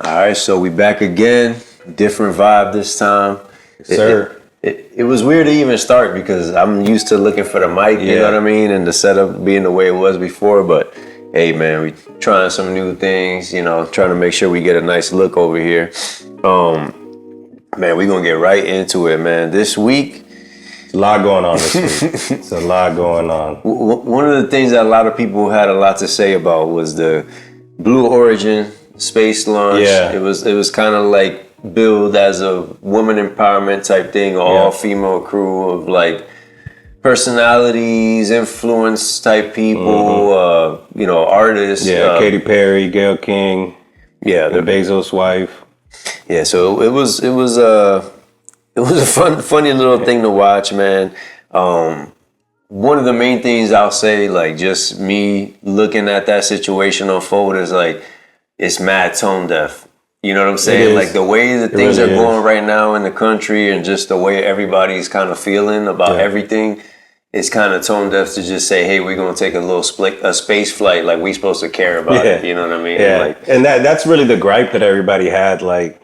All right, so we back again. Different vibe this time. Yes, sir. It was weird to even start because I'm used to looking for the mic, you know what I mean? And the setup being the way it was before. But hey, man, we trying some new things, you know, trying to make sure we get a nice look over here. Man, we're going to get right into it, man. This week, It's a lot going on this week. It's a lot going on. one of the things that a lot of people had a lot to say about was the Blue Origin space launch. Yeah. It was kind of like billed as a woman empowerment type thing, all female crew of like personalities, influence type people, you know, artists. Yeah, Katy Perry, Gayle King, Yeah, the Bezos' wife. Yeah, so it was a funny little thing to watch, man. One of the main things I'll say, like just me looking at that situation unfold is like it's mad tone deaf. You know what I'm saying? Like the way that things really are going right now in the country and just the way everybody's kind of feeling about everything, it's kind of tone deaf to just say, hey, we're going to take a space flight, like we supposed to care about it. You know what I mean? Yeah, and that's really the gripe that everybody had, like,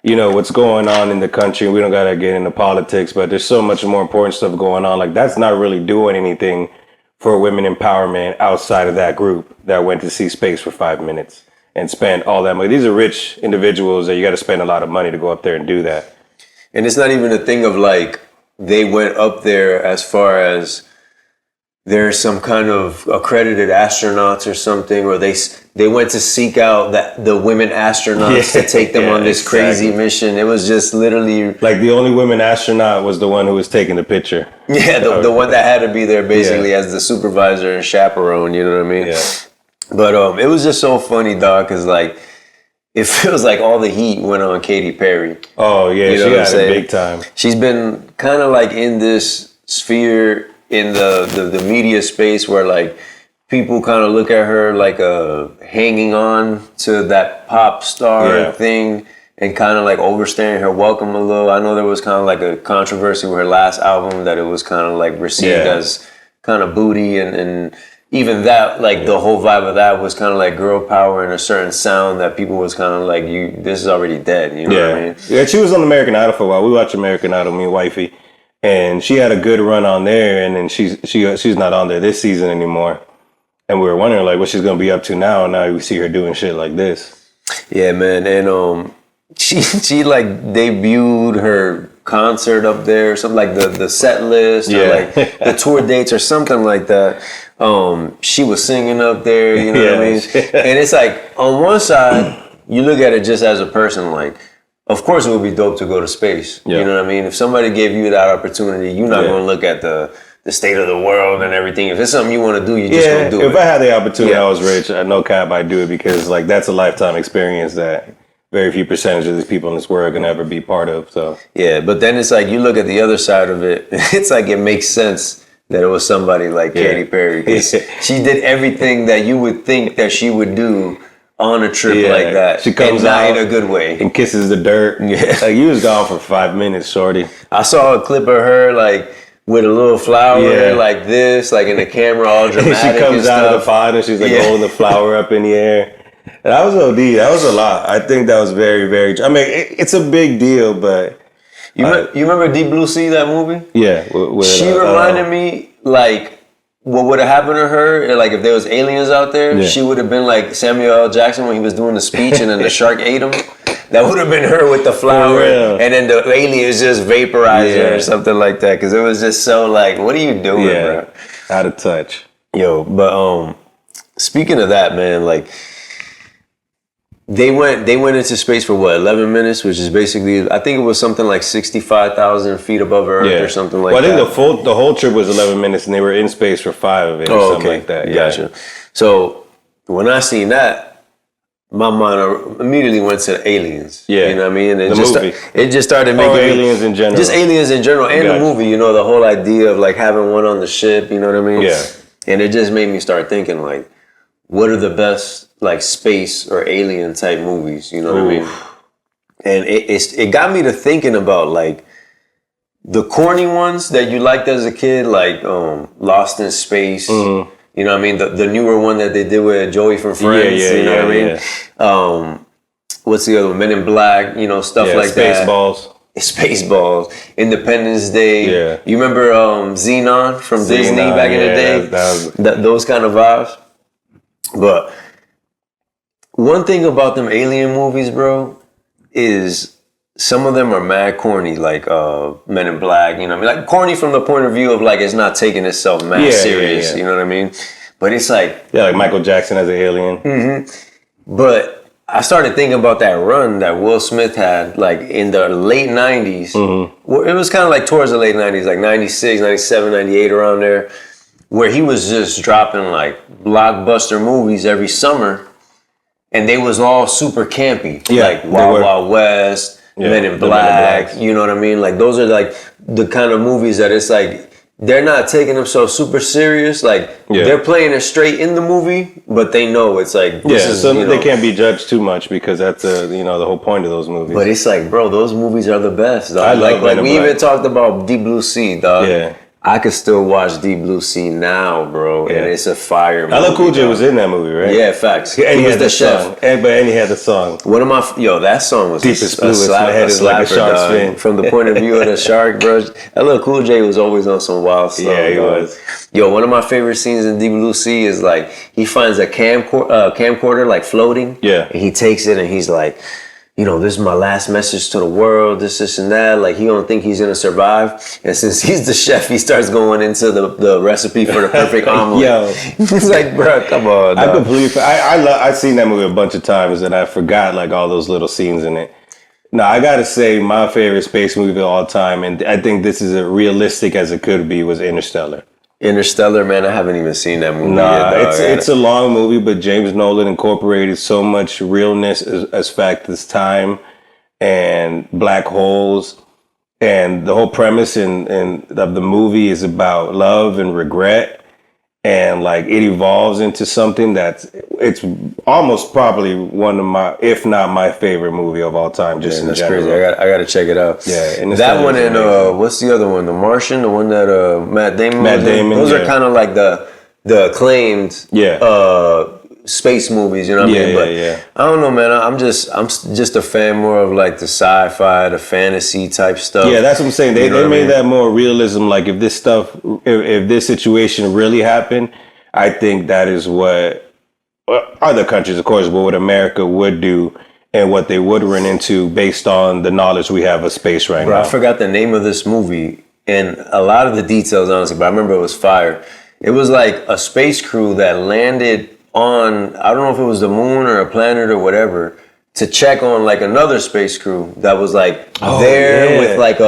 you know, what's going on in the country. We don't got to get into politics, but there's so much more important stuff going on. Like, that's not really doing anything for women empowerment outside of that group that went to see space for 5 minutes and spent all that money. These are rich individuals that you got to spend a lot of money to go up there and do that. And it's not even a thing of like they went up there as far as there's some kind of accredited astronauts or something, or they went to seek out the women astronauts to take them on this crazy mission. It was just literally like the only women astronaut was the one who was taking the picture. Yeah, the one that had to be there basically as the supervisor and chaperone. You know what I mean? Yeah. But it was just so funny, dog, because like it feels like all the heat went on Katy Perry. Oh yeah, You know she what I'm got it saying? big time. She's been kind of like in this sphere in the media space where like people kind of look at her like hanging on to that pop star thing and kind of like overstaying her welcome a little. I know there was kind of like a controversy with her last album that it was kind of like received as kind of booty and even that, like the whole vibe of that was kind of like girl power and a certain sound that people was kind of like, this is already dead. You know what I mean? Yeah, she was on American Idol for a while. We watched American Idol, me and wifey, and she had a good run on there. And then she's not on there this season anymore. And we were wondering like what she's gonna be up to now. And now we see her doing shit like this. Yeah, man. And she like debuted her concert up there, something like the set list or like the tour dates or something like that. She was singing up there, you know what I mean? And it's like, on one side, you look at it just as a person, like, of course it would be dope to go to space. You know what I mean? If somebody gave you that opportunity, you're not going to look at the state of the world and everything. If it's something you want to do, you just going to do it. If I had the opportunity, I was rich, I no cap, I'd do it because like that's a lifetime experience that very few percentage of these people in this world are going to ever be part of. So yeah, but then it's like, you look at the other side of it, it's like it makes sense that it was somebody like Katy Perry. 'Cause she did everything that you would think that she would do on a trip like that. She comes and out not in a good way. and kisses the dirt. Like you was gone for 5 minutes, shorty. I saw a clip of her like with a little flower like this, like in the camera, all dramatic. She comes and out stuff. of the pot and she's like holding the flower up in the air. And that was OD. That was a lot. I think that was very, very. I mean, it's a big deal, but you remember Deep Blue Sea, that movie? Yeah, she reminded me like what would have happened to her. Like if there was aliens out there, she would have been like Samuel L. Jackson when he was doing the speech, and then the shark ate him. That would have been her with the flower, and then the aliens just vaporized her or something like that. Because it was just so like, what are you doing, bro? Out of touch. Yo, but speaking of that, man, like. They went into space for what, 11 minutes, which is basically, I think it was something like 65,000 feet above Earth or something like that. Well, I think the whole trip was 11 minutes and they were in space for 5 of it or something like that. Yeah. Gotcha. So when I seen that, my mind immediately went to aliens. Yeah. You know what I mean? And it just started making aliens in general. Just aliens in general and the movie, you know, the whole idea of like having one on the ship, you know what I mean? Yeah. And it just made me start thinking like, what are the best like space or alien type movies, you know what I mean? And it got me to thinking about like the corny ones that you liked as a kid, like Lost in Space. You know what I mean? The newer one that they did with Joey from Friends. You know what I mean? what's the other one? Men in Black, stuff like that. Spaceballs. Spaceballs, Independence Day. Yeah. You remember Xenon from Disney back in the day? Those kind of vibes. But one thing about them alien movies, bro, is some of them are mad corny, like Men in Black. You know what I mean? Like corny from the point of view of like it's not taking itself mad serious. You know what I mean? But it's like like Michael Jackson as an alien. Mm-hmm. But I started thinking about that run that Will Smith had, like, in the late 90s. Mm-hmm. It was kind of like towards the late 90s, like 96, 97, 98, around there, where he was just dropping, like, blockbuster movies every summer, and they was all super campy. Yeah, like Wild Wild West, Men in Black, you know what I mean? Like, those are, like, the kind of movies that it's like, they're not taking themselves super serious. Like, they're playing it straight in the movie, but they know it's like, they can't be judged too much because that's, the whole point of those movies. But it's like, bro, those movies are the best, dog. Like we even talked about Deep Blue Sea, dog. Yeah. I could still watch Deep Blue Sea now, bro, and it's a fire movie. LL Cool J was in that movie, right? Yeah, facts. And he was the chef. And he had the song. One of my, that song was Deepest Bluest. My head is like a shark's fin. From the point of view of the shark, bro. LL Cool J was always on some wild stuff. Yeah, he was. Yo, one of my favorite scenes in Deep Blue Sea is like, he finds a camcorder like floating. Yeah. And he takes it and he's like, this is my last message to the world, this and that. Like, he don't think he's going to survive. And since he's the chef, he starts going into the recipe for the perfect omelet. Yo. He's like, bro, come on, dog. I completely, I've seen that movie a bunch of times and I forgot, like, all those little scenes in it. Now, I got to say, my favorite space movie of all time, and I think this is as realistic as it could be, was Interstellar. Interstellar, man, I haven't even seen that movie yet, dog. It's a long movie, but James Nolan incorporated so much realness as fact as time and black holes. And the whole premise of the movie is about love and regret. And like it evolves into something it's almost probably one of my, if not my favorite movie of all time. Just in general. Crazy. I got to check it out. Yeah, and that one and what's the other one? The Martian, the one that Matt Damon. Those are kind of like the acclaimed space movies. You know what I mean? But I don't know, man. I'm just a fan more of like the sci-fi, the fantasy type stuff. Yeah, that's what I'm saying. They made that more realism. Like if this situation really happened, I think that is what other countries, of course, what America would do and what they would run into based on the knowledge we have of space right now. I forgot the name of this movie and a lot of the details, honestly, but I remember it was fire. It was like a space crew that landed on, I don't know if it was the moon or a planet or whatever, to check on like another space crew that was like with like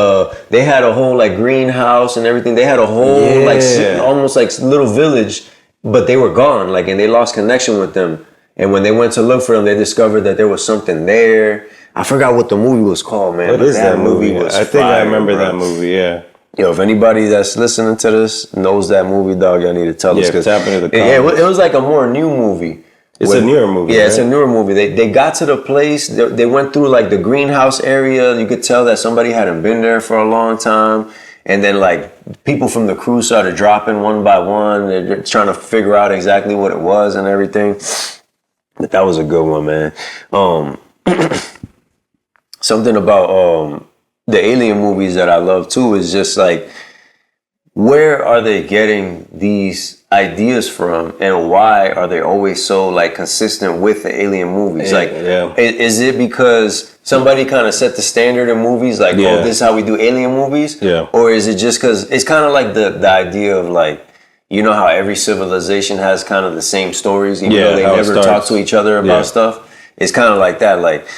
they had a whole like greenhouse and everything. They had a whole like almost like little village, but they were gone, like, and they lost connection with them. And when they went to look for them, they discovered that there was something there. I forgot what the movie was called, man. What is that movie? I think I remember that movie, yeah. Yo, if anybody that's listening to this knows that movie, dog, y'all need to tell us. Yeah, tap into the comments. It was like a more new movie. It's a newer movie. Yeah, right? It's a newer movie. They got to the place. They went through like the greenhouse area. You could tell that somebody hadn't been there for a long time. And then like people from the crew started dropping one by one. They're trying to figure out exactly what it was and everything. But that was a good one, man. Something about the alien movies that I love too is just like, where are they getting these ideas from and why are they always so like consistent with the alien movies? Is it because somebody kind of set the standard in movies like, oh, this is how we do alien movies? Yeah. Or is it just because it's kind of like the idea of like, you know how every civilization has kind of the same stories, even though they never talk to each other about stuff? It's kind of like that. Like,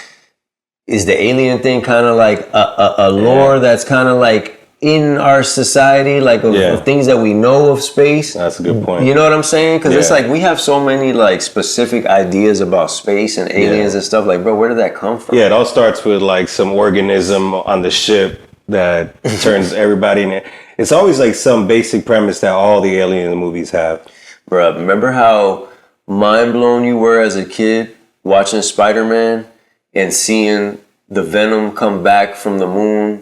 is the alien thing kind of like a lore that's kind of like in our society, like of things that we know of space? That's a good point. You know what I'm saying? Because it's like we have so many like specific ideas about space and aliens and stuff. Like, bro, where did that come from? Yeah, it all starts with like some organism on the ship that turns everybody in it. It's always like some basic premise that all the alien movies have. Bro, remember how mind blown you were as a kid watching Spider-Man and seeing the Venom come back from the moon,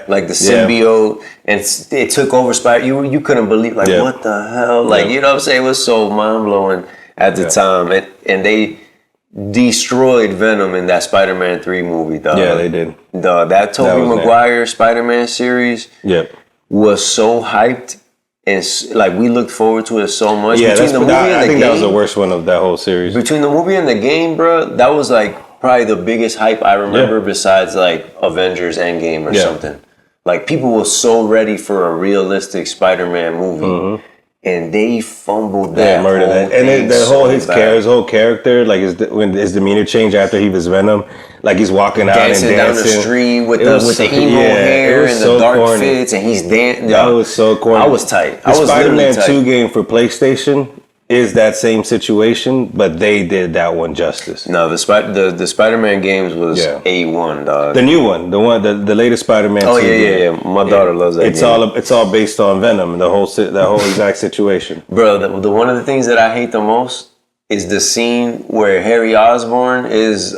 like the symbiote, and it took over Spider. You couldn't believe, like, what the hell? Like, you know what I'm saying? It was so mind blowing at the time, and they destroyed Venom in that Spider-Man 3 movie, dog. Yeah, they did. That Tobey Maguire Spider-Man series was so hyped. And like we looked forward to it so much. Yeah, between the movie and I the think game, that was the worst one of that whole series. Between the movie and the game, bro, that was like probably the biggest hype I remember besides like Avengers Endgame or something. Like people were so ready for a realistic Spider-Man movie. And they fumbled that. Murdered whole that. And thing his bad. whole character, like when his demeanor changed after he was Venom, like he's walking out and dancing down the street with the emo hair and the dark fits, and he's dancing. That was so corny. I was tight. The Spider-Man 2 game for PlayStation is that same situation, but they did that one justice. No, the Spider-Man games was A1, dog. The new one, the latest Spider-Man. Oh yeah. My daughter loves that. It's all based on Venom, the whole exact situation. Bro, the one of the things that I hate the most is the scene where Harry Osborn is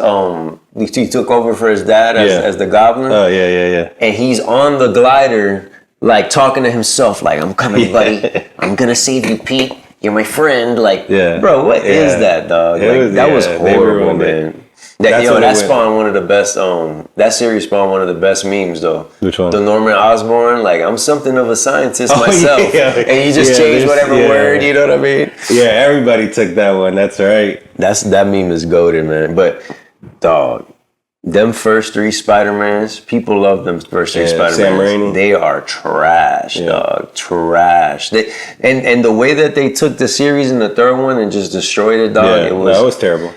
he took over for his dad as the Goblin. Oh yeah. And he's on the glider, like talking to himself, like I'm coming, buddy. I'm gonna save you, Pete. You're my friend, like, bro, what is that, dog? Like, that was horrible, man. That spawned one of the best, that series spawned one of the best memes, though. Which one? The Norman Osborn, like, I'm something of a scientist myself. And you just change whatever word, you know what I mean? Yeah, everybody took that one, that's right. That meme is goated, man. But, dog, them first 3 Spider-Mans, people love them first 3 Spider-Mans. Sam Raimi. They are trash, dog. Trash. And the way that they took the series in the 3rd one and just destroyed it, dog, it was terrible.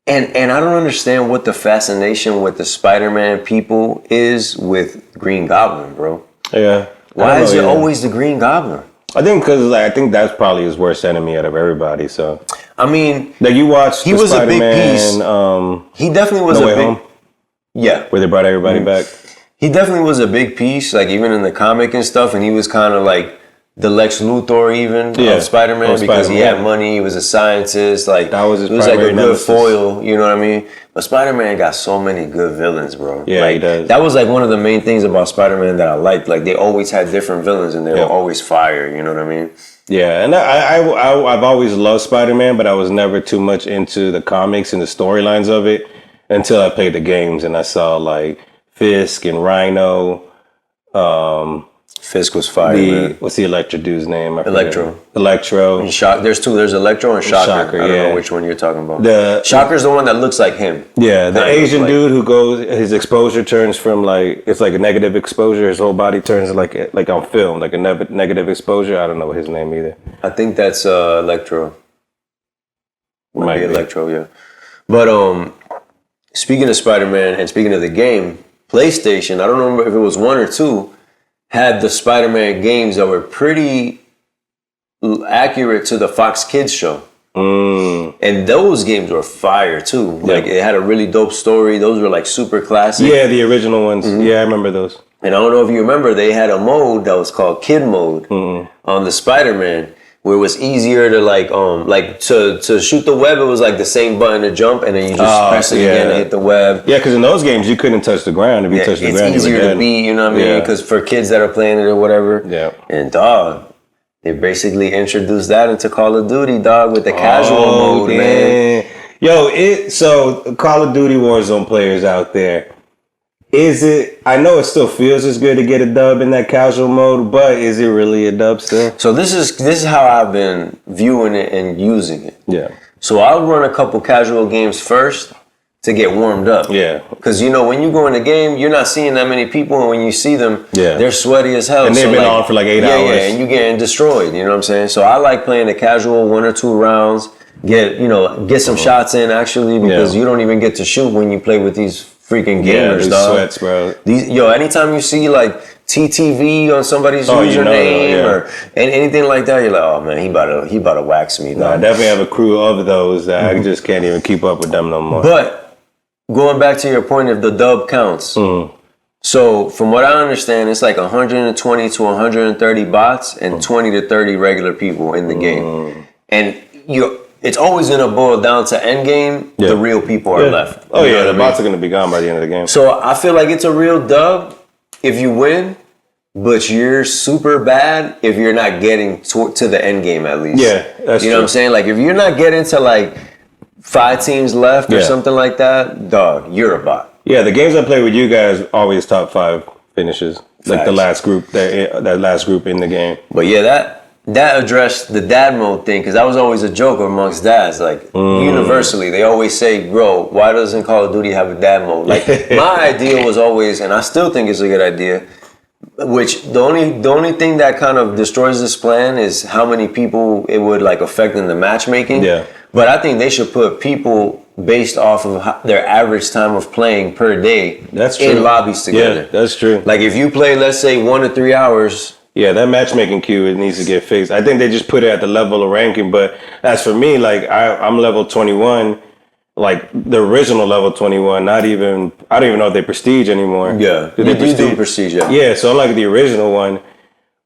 And I don't understand what the fascination with the Spider-Man people is with Green Goblin, bro. Yeah. Why is it always the Green Goblin? I think because I think that's probably his worst enemy out of everybody. So I mean, like you watched, he was a big piece. He definitely was No a Way big. Home? Yeah, where they brought everybody back. He definitely was a big piece, like even in the comic and stuff, and he was kind of like the Lex Luthor even of Spider-Man because he had money, he was a scientist, like that was his it was like a good nemesis. foil, you know what I mean? But Spider-Man got so many good villains, bro. Yeah, like, he does. That was like one of the main things about Spider-Man that I liked. Like they always had different villains and they were always fire, you know what I mean? Yeah, and I've always loved Spider-Man, but I was never too much into the comics and the storylines of it until I played the games and I saw like Fisk and Rhino. Fisk was fire, man. What's the Electro dude's name? Electro. And There's 2. There's Electro and Shocker. I don't know which one you're talking about. Shocker's the one that looks like him. Yeah, the Asian dude who goes, his exposure turns from like, it's like a negative exposure. His whole body turns like on film, like a negative exposure. I don't know his name either. I think that's Electro. Might be Electro, yeah. But speaking of Spider-Man and speaking of the game, PlayStation, I don't remember if it was 1 or 2, had the Spider-Man games that were pretty accurate to the Fox Kids show. And those games were fire too. Like it had a really dope story. Those were like super classic. Yeah, the original ones. Yeah, I remember those. And I don't know if you remember, they had a mode that was called Kid Mode on the Spider-Man, where it was easier to to shoot the web. It was like the same button to jump, and then you just press it again to hit the web. Yeah, because in those games you couldn't touch the ground. If you touched the ground, it's easier to beat. You know what I mean? Because for kids that are playing it or whatever. Yeah. And dog, they basically introduced that into Call of Duty, dog, with the casual mode, man. Yo, so Call of Duty Warzone players out there. Is it? I know it still feels as good to get a dub in that casual mode, but is it really a dub still? So this is how I've been viewing it and using it. Yeah. So I'll run a couple casual games first to get warmed up. Yeah. Because when you go in the game, you're not seeing that many people, and when you see them, they're sweaty as hell. And they've been on for like 8 hours. Yeah, and you're getting destroyed. You know what I'm saying? So I like playing the casual 1 or 2 rounds. Get some shots in actually because you don't even get to shoot when you play with these freaking gamers, dog. Sweats, bro. Anytime you see like TTV on somebody's username or anything like that, you're like, oh man, he about to wax me, dog. I definitely have a crew of those that I just can't even keep up with them no more. But going back to your point, if the dub counts, so from what I understand, it's like 120 to 130 bots and 20 to 30 regular people in the game, and it's always going to boil down to end game. The real people are left. Oh yeah, the bots are going to be gone by the end of the game. So I feel like it's a real dub if you win, but you're super bad if you're not getting to the end game at least. Yeah, that's you know what I'm saying? Like if you're not getting to like 5 teams left or Yeah. something like that, dog, you're a bot. Yeah, the games I play with you guys always top 5 finishes. Like the Facts. last group, that last group in the game. But yeah, that addressed the dad mode thing, because that was always a joke amongst dads. Like universally, they always say, "Bro, why doesn't Call of Duty have a dad mode?" Like my idea was always, and I still think it's a good idea. Which the only thing that kind of destroys this plan is how many people it would like affect in the matchmaking. Yeah. But I think they should put people based off of their average time of playing per day. That's true. In lobbies together. Yeah, that's true. Like if you play, let's say 1 to 3 hours. Yeah, that matchmaking queue, it needs to get fixed. I think they just put it at the level of ranking. But as for me, like I'm level 21, like the original level 21. I don't even know if they prestige anymore. Yeah, do you they do prestige. Yeah. Yeah, so I'm like the original one.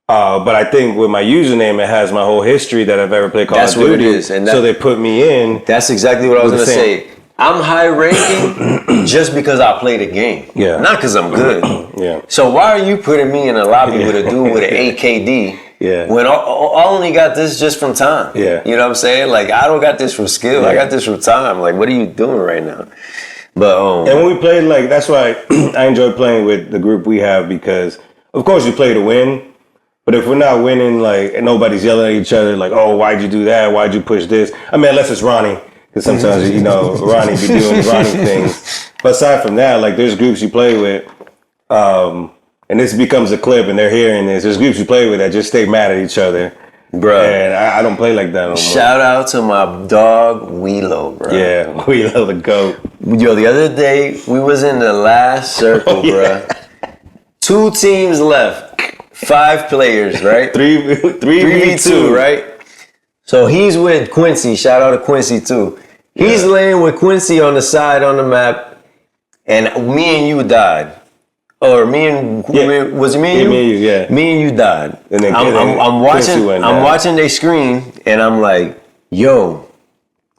But I think with my username, it has my whole history that I've ever played Call of Duty. That's what it is, and so they put me in. That's exactly what I was With gonna the same- say. I'm high ranking just because I play the game. Yeah. Not because I'm good. Yeah. So why are you putting me in a lobby with a dude with an AKD? Yeah. When I only got this just from time. Yeah. You know what I'm saying? Like I don't got this from skill. I got this from time. Like what are you doing right now? But And when we played, like that's why I enjoy playing with the group we have, because of course you play to win. But if we're not winning, like, and nobody's yelling at each other, like, oh, why'd you do that? Why'd you push this? I mean, unless it's Ronnie, because sometimes, you know, Ronnie be doing Ronnie things. But aside from that, like, there's groups you play with, and this becomes a clip, and they're hearing this. There's groups you play with that just stay mad at each other. Bruh. And I don't play like that no more. Shout out to my dog, Wheelo, bro. Yeah, we love the GOAT. Yo, the other day, we was in the last circle, bruh. 2 teams left. 5 players, right? 3v2, right? So he's with Quincy. Shout out to Quincy too. He's laying with Quincy on the side on the map, and me and you died. Or was it me and you? Me and you, yeah. Me and you died. And then I'm Quincy went down. watching their screen, and I'm like, yo,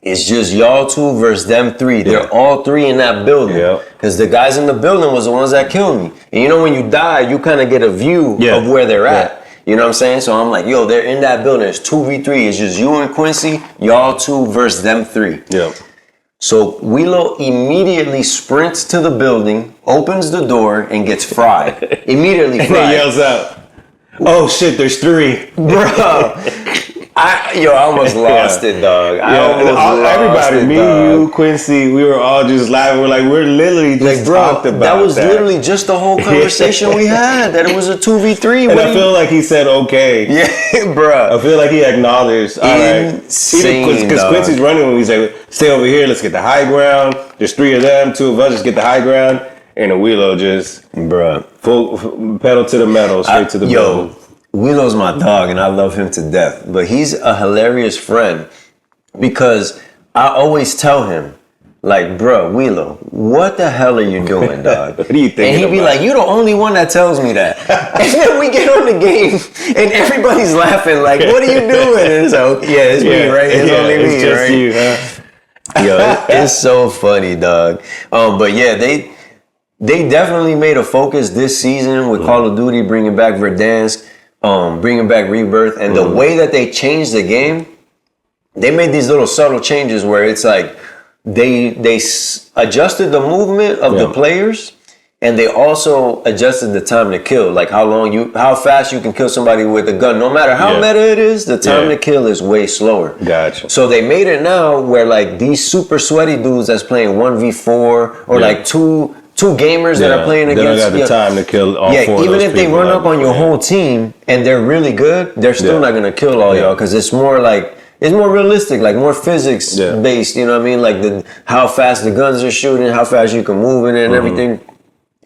it's just y'all 2 versus them 3. They're all 3 in that building. Yeah. Because the guys in the building was the ones that killed me. And you know when you die, you kind of get a view of where they're at. You know what I'm saying? So I'm like, yo, they're in that building. It's 2v3. It's just you and Quincy, y'all 2 versus them 3. Yeah. So Wheelo immediately sprints to the building, opens the door, and gets fried. Immediately And fried. he yells out, oh shit, there's 3. Bro. I almost lost it, dog. Everybody, me, you, Quincy, we were all just laughing. We're literally just talked about that. Was literally just the whole conversation we had, that it was a 2v3. And I feel like he said okay. Yeah, bro. I feel like he acknowledged, all right. Insane, Because Quincy's running when he's like, stay over here, let's get the high ground. There's 3 of them, 2 of us, just get the high ground. And the Wheelo just, bro, full pedal to the metal, straight to the building. Wheelo's my dog, and I love him to death. But he's a hilarious friend because I always tell him, like, bro, Wheelo, what the hell are you doing, dog? What are you thinking? And he'd be like, you're the only one that tells me that. And then we get on the game, and everybody's laughing, like, what are you doing? And it's like, yeah, it's me, right? It's only me, just right? you, huh? Yo, it's so funny, dog. But yeah, they definitely made a focus this season with Call of Duty, bringing back Verdansk, bringing back Rebirth, and the way that they changed the game, they made these little subtle changes where it's like they adjusted the movement of the players, and they also adjusted the time to kill, like how fast you can kill somebody with a gun. No matter how meta it is, the time to kill is way slower. Gotcha. So they made it now where like these super sweaty dudes that's playing 1v4 or like two gamers that are playing against. They don't got the time to kill all 4 of those even if they people, run up on your whole team and they're really good, they're still not gonna kill all y'all, because it's more realistic, like more physics based. You know what I mean? Like how fast the guns are shooting, how fast you can move in it, and everything.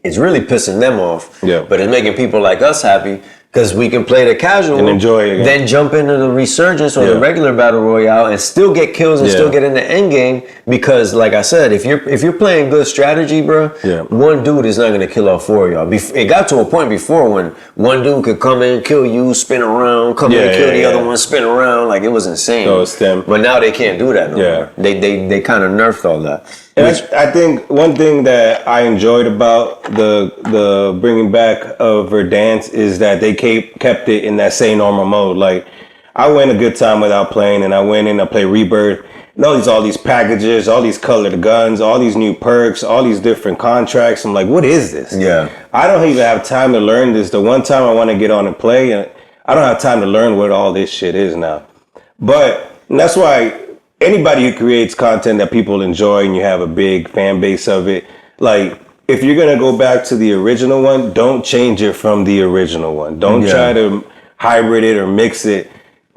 It's really pissing them off. Yeah. But it's making people like us happy, because we can play the casual and enjoy it again. Then jump into the resurgence or the regular battle royale and still get kills and still get in the end game. Because, like I said, if you're playing good strategy, bro, one dude is not gonna kill all 4 of y'all. It got to a point before when one dude could come in, kill you, spin around, come in and kill the other one, spin around. Like, it was insane. So it's them. But now they can't do that no more. They kind of nerfed all that. And I think one thing that I enjoyed about the bringing back of Verdansk is that they kept it in that same normal mode. Like, I went a good time without playing, and I went in, I played Rebirth, no, all these packages, all these colored guns, all these new perks, all these different contracts. I'm like, what is this? Yeah. I don't even have time to learn this. The one time I want to get on and play, and I don't have time to learn what all this shit is now. But that's why anybody who creates content that people enjoy and you have a big fan base of it, like, if you're going to go back to the original one, don't change it from the original one. Don't try to hybrid it or mix it.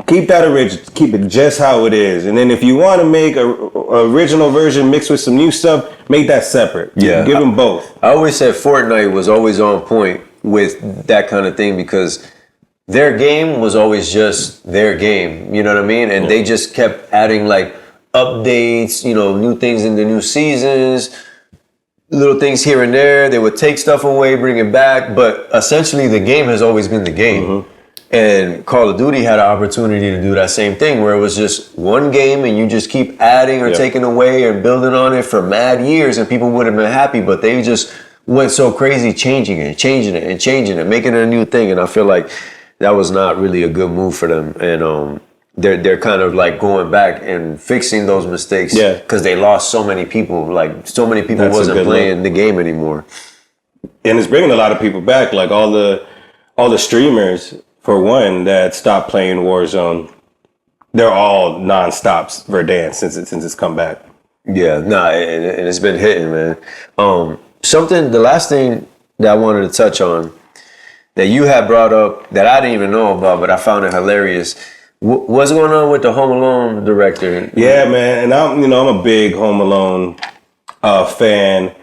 Keep that original. Keep it just how it is. And then if you want to make a original version mixed with some new stuff, make that separate. Yeah. Give them both. I always said Fortnite was always on point with that kind of thing because their game was always just their game. You know what I mean? And they just kept adding like updates, you know, new things in the new seasons, little things here and there. They would take stuff away, bring it back. But essentially the game has always been the game. Mm-hmm. And Call of Duty had an opportunity to do that same thing where it was just one game and you just keep adding or taking away or building on it for mad years and people would have been happy, but they just went so crazy changing it, making it a new thing. And I feel like that was not really a good move for them. And they're kind of like going back and fixing those mistakes because they lost so many people. Like so many people wasn't playing the game anymore. And it's bringing a lot of people back, like all the streamers. For one, that stopped playing Warzone, they're all non-stops Verdansk since it's come back. Yeah, and it's been hitting, man. The last thing that I wanted to touch on that you had brought up that I didn't even know about, but I found it hilarious. What's going on with the Home Alone director? Yeah, man, and I'm a big Home Alone fan.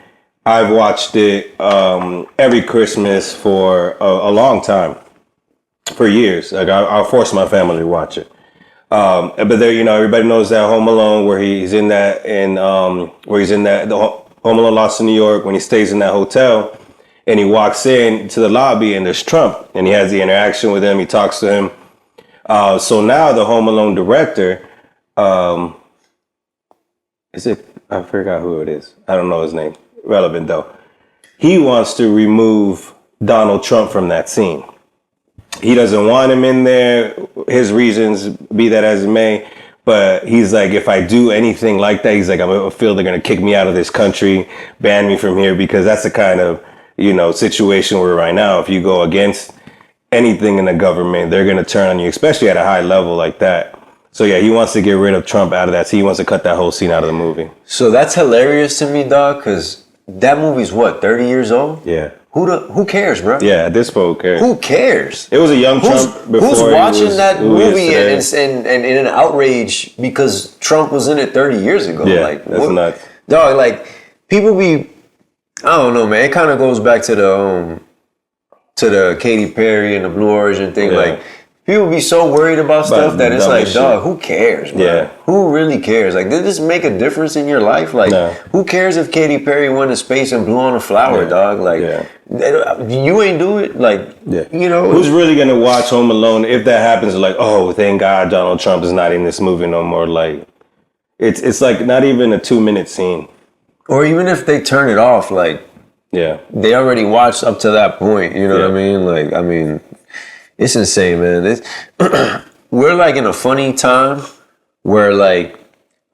I've watched it every Christmas for a long time. For years, like I'll force my family to watch it. But there, everybody knows that Home Alone where he's in the Home Alone Lost in New York when he stays in that hotel, and he walks in to the lobby and there's Trump and he has the interaction with him. He talks to him. So now the Home Alone director, I forgot who it is. I don't know his name. Relevant though. He wants to remove Donald Trump from that scene. He doesn't want him in there. His reasons, be that as it may. But he's like, if I do anything like that, he's like, I feel they're going to kick me out of this country, ban me from here, because that's the kind of, situation we're right now. If you go against anything in the government, they're going to turn on you, especially at a high level like that. So yeah, he wants to get rid of Trump out of that. So he wants to cut that whole scene out of the movie. So that's hilarious to me, dog, because that movie's 30 years old? Yeah. Who cares, bro? Yeah, at this point, who cares? Who cares? It was a young Trump before. Who's watching that movie and in an outrage because Trump was in it 30 years ago? Yeah, that's nuts. Dog, like, people be, I don't know, man. It kind of goes back to the Katy Perry and the Blue Origin thing. Yeah. Like, people be so worried about stuff that it's like, dog, who cares, bro? Yeah. Who really cares? Like, did this make a difference in your life? Like, who cares if Katy Perry went to space and blew on a flower, dog? Like, you ain't do it. Like, Who's really going to watch Home Alone if that happens? Like, oh, thank God Donald Trump is not in this movie no more. Like, it's like not even a 2-minute scene. Or even if they turn it off, like, they already watched up to that point. You know what I mean? Like, it's insane, man. We're like in a funny time where like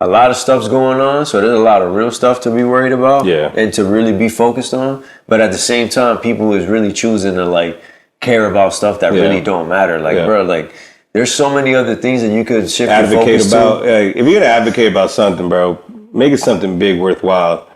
a lot of stuff's going on. So there's a lot of real stuff to be worried about and to really be focused on. But at the same time, people is really choosing to like care about stuff that really don't matter. Like, bro, like there's so many other things that you could shift your focus about. to. If you're going to advocate about something, bro, make it something big, worthwhile.